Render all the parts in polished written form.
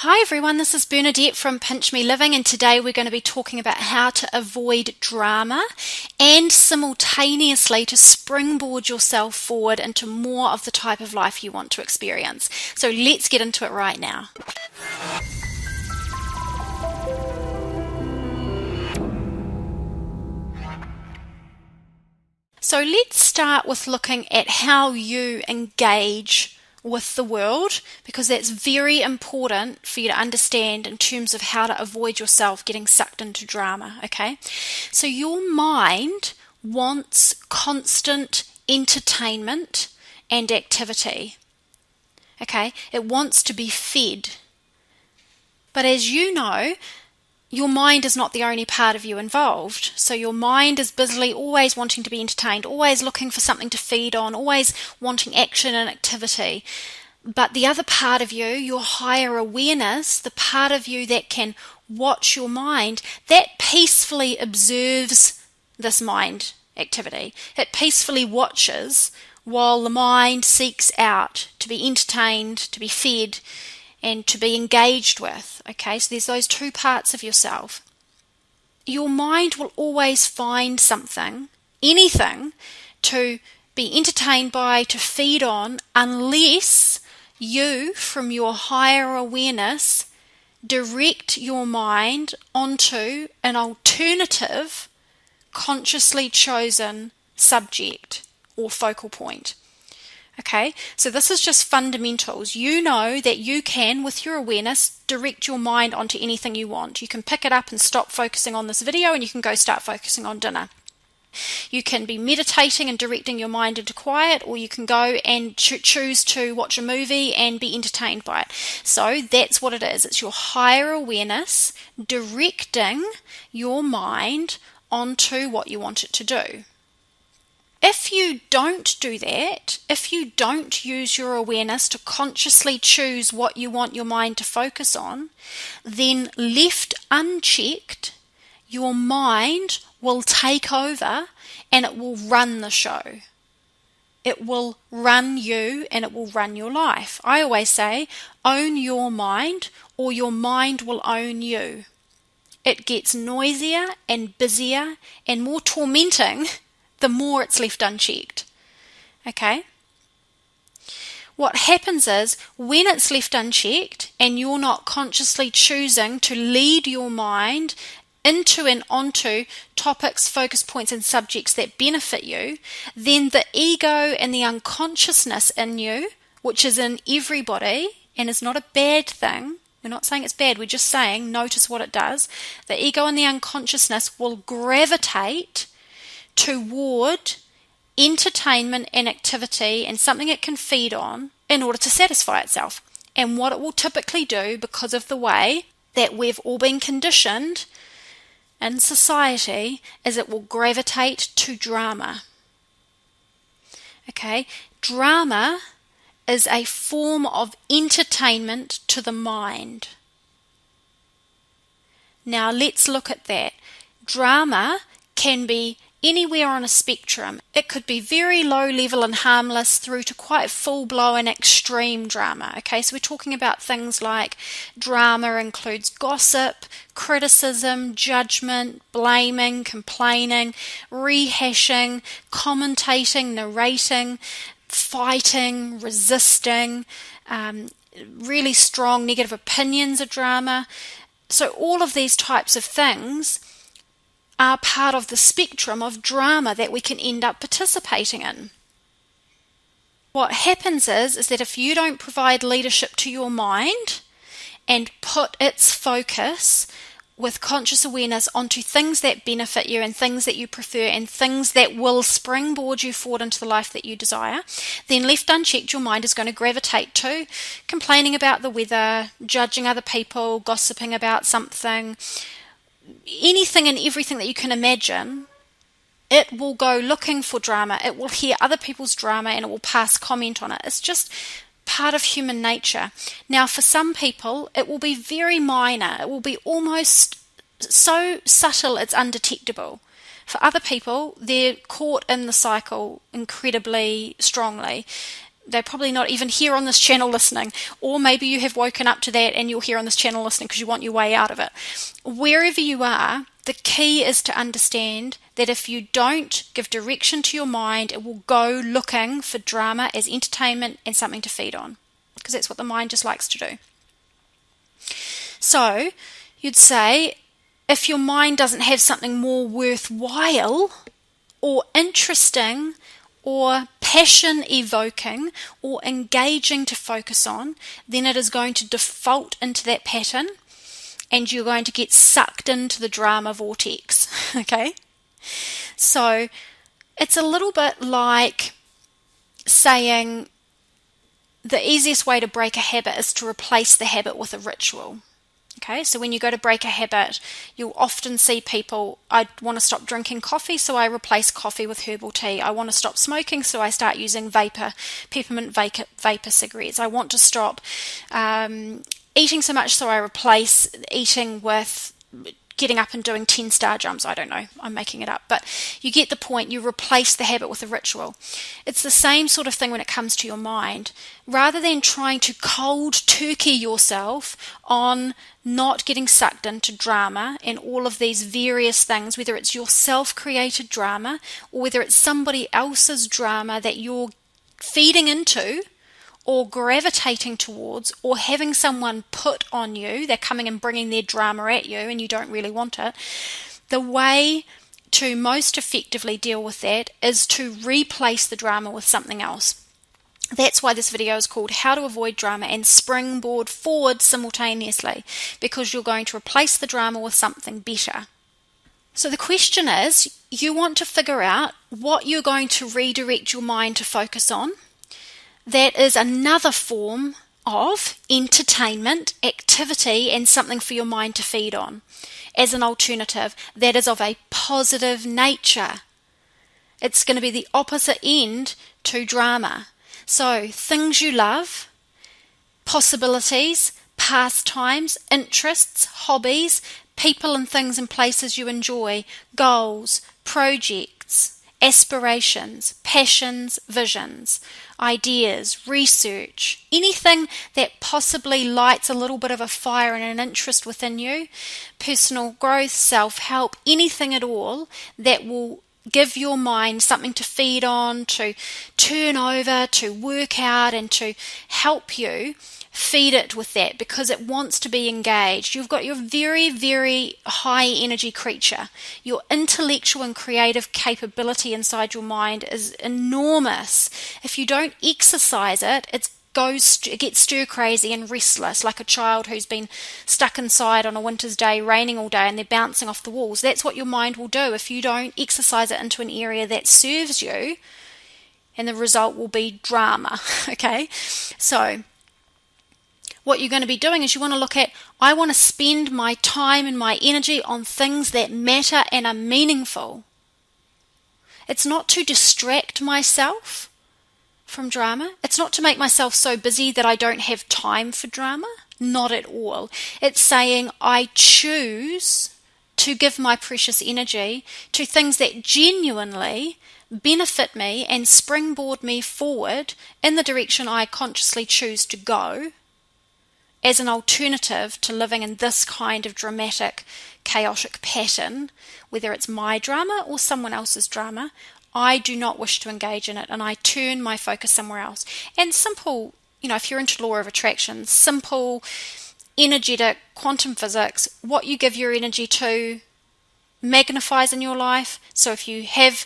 Hi everyone, this is Bernadette from Pinch Me Living, and today we're going to be talking about how to avoid drama and simultaneously to springboard yourself forward into more of the type of life you want to experience. So let's get into it right now. So let's start with looking at how you engage with the world, because that's very important for you to understand in terms of how to avoid yourself getting sucked into drama, okay? So your mind wants constant entertainment and activity, okay? It wants to be fed. But as you know, your mind is not the only part of you involved. So your mind is busily always wanting to be entertained, always looking for something to feed on, always wanting action and activity. But the other part of you, your higher awareness, the part of you that can watch your mind, that peacefully observes this mind activity. It peacefully watches while the mind seeks out to be entertained, to be fed, and to be engaged with. Okay, so there's those two parts of yourself. Your mind will always find something, anything, to be entertained by, to feed on, unless you, from your higher awareness, direct your mind onto an alternative, consciously chosen subject or focal point. Okay, so this is just fundamentals. You know that you can, with your awareness, direct your mind onto anything you want. You can pick it up and stop focusing on this video, and you can go start focusing on dinner. You can be meditating and directing your mind into quiet, or you can go and choose to watch a movie and be entertained by it. So that's what it is. It's your higher awareness directing your mind onto what you want it to do. If you don't do that, if you don't use your awareness to consciously choose what you want your mind to focus on, then left unchecked, your mind will take over and it will run the show. It will run you and it will run your life. I always say, own your mind or your mind will own you. It gets noisier and busier and more tormenting the more it's left unchecked. Okay? What happens is, when it's left unchecked and you're not consciously choosing to lead your mind into and onto topics, focus points, and subjects that benefit you, then the ego and the unconsciousness in you, which is in everybody and is not a bad thing, we're not saying it's bad, we're just saying notice what it does, the ego and the unconsciousness will gravitate toward entertainment and activity and something it can feed on in order to satisfy itself. And what it will typically do, because of the way that we've all been conditioned in society, is it will gravitate to drama. Okay, drama is a form of entertainment to the mind. Now let's look at that. Drama can be anywhere on a spectrum. It could be very low level and harmless through to quite full-blown extreme drama. Okay, so we're talking about things like drama includes gossip, criticism, judgment, blaming, complaining, rehashing, commentating, narrating, fighting, resisting, really strong negative opinions of drama. So all of these types of things are part of the spectrum of drama that we can end up participating in. What happens is that if you don't provide leadership to your mind and put its focus with conscious awareness onto things that benefit you and things that you prefer and things that will springboard you forward into the life that you desire, then left unchecked, your mind is going to gravitate to complaining about the weather, judging other people, gossiping about something, anything and everything that you can imagine. It will go looking for drama. It will hear other people's drama and it will pass comment on it. It's just part of human nature. Now, for some people, it will be very minor. It will be almost so subtle it's undetectable. For other people, they're caught in the cycle incredibly strongly. they're probably not even here on this channel listening, or maybe you have woken up to that and you're here on this channel listening because you want your way out of it. Wherever you are, the key is to understand that if you don't give direction to your mind, it will go looking for drama as entertainment and something to feed on, because that's what the mind just likes to do. So you'd say, if your mind doesn't have something more worthwhile or interesting or passion evoking or engaging to focus on, then it is going to default into that pattern and you're going to get sucked into the drama vortex. Okay? So it's a little bit like saying the easiest way to break a habit is to replace the habit with a ritual. Okay, so when you go to break a habit, you'll often see people, I want to stop drinking coffee, so I replace coffee with herbal tea. I want to stop smoking, so I start using peppermint vapor cigarettes. I want to stop eating so much, so I replace eating with getting up and doing 10-star jumps. I don't know, I'm making it up, but you get the point. You replace the habit with a ritual. It's the same sort of thing when it comes to your mind. Rather than trying to cold turkey yourself on not getting sucked into drama and all of these various things, whether it's your self-created drama or whether it's somebody else's drama that you're feeding into or gravitating towards, or having someone put on you, they're coming and bringing their drama at you and you don't really want it. The way to most effectively deal with that is to replace the drama with something else. That's why this video is called How to Avoid Drama and Springboard Forward simultaneously, because you're going to replace the drama with something better. So the question is, you want to figure out what you're going to redirect your mind to focus on. That is another form of entertainment, activity, and something for your mind to feed on as an alternative that is of a positive nature. It's going to be the opposite end to drama. So things you love, possibilities, pastimes, interests, hobbies, people and things and places you enjoy, goals, projects, aspirations, passions, visions, ideas, research, anything that possibly lights a little bit of a fire and an interest within you, personal growth, self-help, anything at all that will give your mind something to feed on, to turn over, to work out, and to help you feed it with that because it wants to be engaged. You've got your very, very high energy creature. Your intellectual and creative capability inside your mind is enormous. If you don't exercise it, it gets stir crazy and restless, like a child who's been stuck inside on a winter's day, raining all day, and they're bouncing off the walls. That's what your mind will do if you don't exercise it into an area that serves you, and the result will be drama. Okay, so what you're going to be doing is you want to look at, I want to spend my time and my energy on things that matter and are meaningful. It's not to distract myself from drama. It's not to make myself so busy that I don't have time for drama. Not at all. It's saying I choose to give my precious energy to things that genuinely benefit me and springboard me forward in the direction I consciously choose to go, as an alternative to living in this kind of dramatic, chaotic pattern, whether it's my drama or someone else's drama. I do not wish to engage in it, and I turn my focus somewhere else. And simple, if you're into law of attraction, simple, energetic, quantum physics, what you give your energy to magnifies in your life. So if you have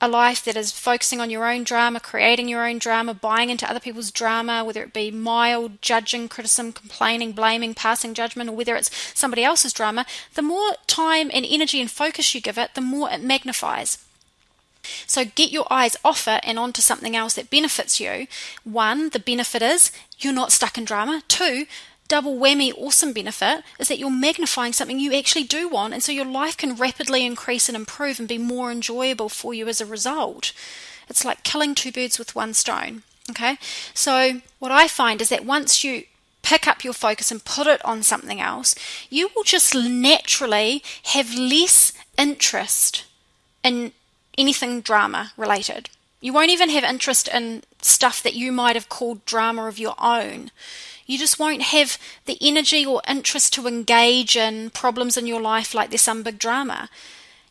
a life that is focusing on your own drama, creating your own drama, buying into other people's drama, whether it be mild judging, criticism, complaining, blaming, passing judgment, or whether it's somebody else's drama, the more time and energy and focus you give it, the more it magnifies. So get your eyes off it and onto something else that benefits you. One, the benefit is you're not stuck in drama. Two, double whammy awesome benefit is that you're magnifying something you actually do want, and so your life can rapidly increase and improve and be more enjoyable for you as a result. It's like killing two birds with one stone. Okay, so what I find is that once you pick up your focus and put it on something else, you will just naturally have less interest in anything drama related. You won't even have interest in stuff that you might have called drama of your own. You just won't have the energy or interest to engage in problems in your life like there's some big drama.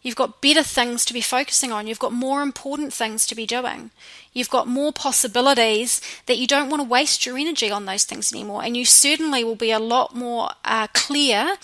You've got better things to be focusing on. You've got more important things to be doing. You've got more possibilities that you don't want to waste your energy on those things anymore. And you certainly will be a lot more clear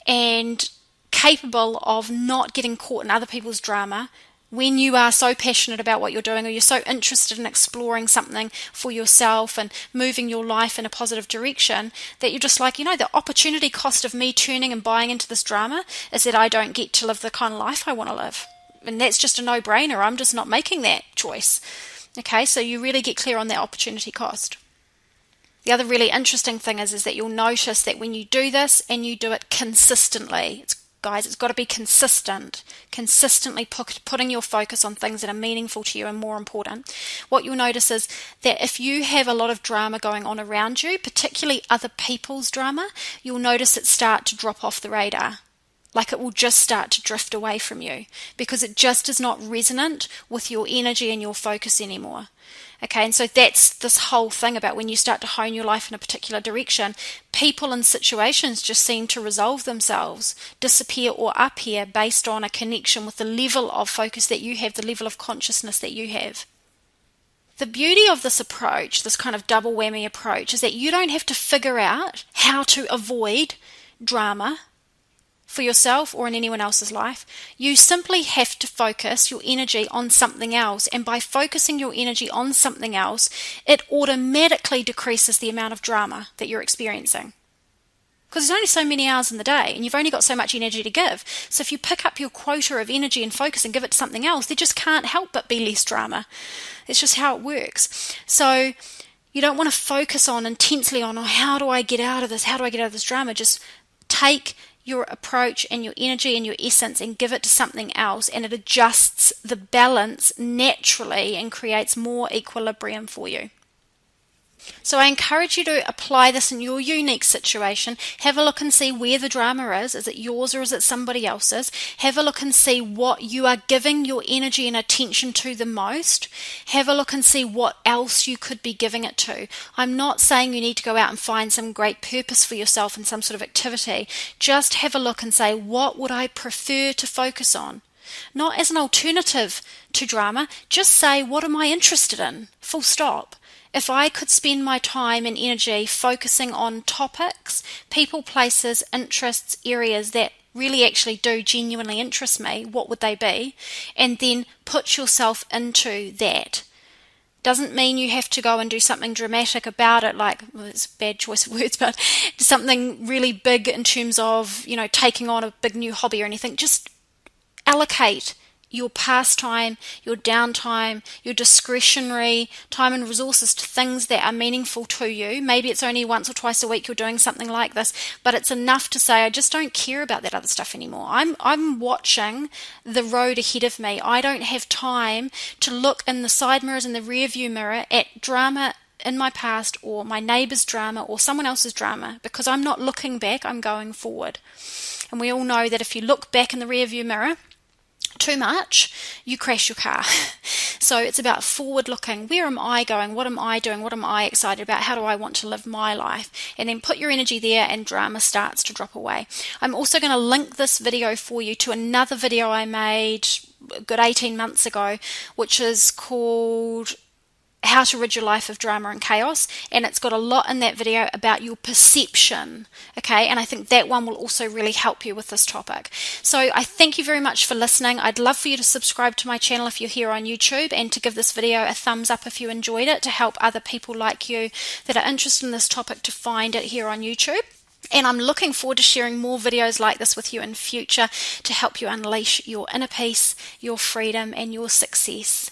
and capable of not getting caught in other people's drama when you are so passionate about what you're doing, or you're so interested in exploring something for yourself and moving your life in a positive direction, that you're just like, the opportunity cost of me turning and buying into this drama is that I don't get to live the kind of life I want to live. And that's just a no-brainer. I'm just not making that choice. Okay, so you really get clear on that opportunity cost. The other really interesting thing is that you'll notice that when you do this and you do it consistently, Guys, it's got to be consistent. Consistently putting your focus on things that are meaningful to you and more important. What you'll notice is that if you have a lot of drama going on around you, particularly other people's drama, you'll notice it start to drop off the radar. Like it will just start to drift away from you because it just is not resonant with your energy and your focus anymore. Okay, and so that's this whole thing about when you start to hone your life in a particular direction, people and situations just seem to resolve themselves, disappear or appear based on a connection with the level of focus that you have, the level of consciousness that you have. The beauty of this approach, this kind of double whammy approach, is that you don't have to figure out how to avoid drama for yourself or in anyone else's life. You simply have to focus your energy on something else, and by focusing your energy on something else, it automatically decreases the amount of drama that you're experiencing. Because there's only so many hours in the day and you've only got so much energy to give. So if you pick up your quota of energy and focus and give it to something else, there just can't help but be less drama. It's just how it works. So you don't want to focus on intensely on, how do I get out of this? How do I get out of this drama? Just take your approach and your energy and your essence and give it to something else, and it adjusts the balance naturally and creates more equilibrium for you. So I encourage you to apply this in your unique situation. Have a look and see where the drama is. Is it yours or is it somebody else's? Have a look and see what you are giving your energy and attention to the most. Have a look and see what else you could be giving it to. I'm not saying you need to go out and find some great purpose for yourself in some sort of activity. Just have a look and say, what would I prefer to focus on? Not as an alternative to drama. Just say, what am I interested in? Full stop. If I could spend my time and energy focusing on topics, people, places, interests, areas that really actually do genuinely interest me, what would they be? And then put yourself into that. Doesn't mean you have to go and do something dramatic about it, like, well, it's a bad choice of words, but something really big in terms of, taking on a big new hobby or anything. Just allocate your pastime, your downtime, your discretionary time and resources to things that are meaningful to you. Maybe it's only once or twice a week you're doing something like this, but it's enough to say, I just don't care about that other stuff anymore. I'm watching the road ahead of me. I don't have time to look in the side mirrors and the rear view mirror at drama in my past or my neighbour's drama or someone else's drama, because I'm not looking back, I'm going forward. And we all know that if you look back in the rear view mirror too much, you crash your car. So it's about forward looking. Where am I going? What am I doing? What am I excited about? How do I want to live my life? And then put your energy there and drama starts to drop away. I'm also going to link this video for you to another video I made a good 18 months ago, which is called How to Rid Your Life of Drama and Chaos, and it's got a lot in that video about your perception, okay, and I think that one will also really help you with this topic. So I thank you very much for listening. I'd love for you to subscribe to my channel if you're here on YouTube, and to give this video a thumbs up if you enjoyed it, to help other people like you that are interested in this topic to find it here on YouTube. And I'm looking forward to sharing more videos like this with you in future to help you unleash your inner peace, your freedom, and your success.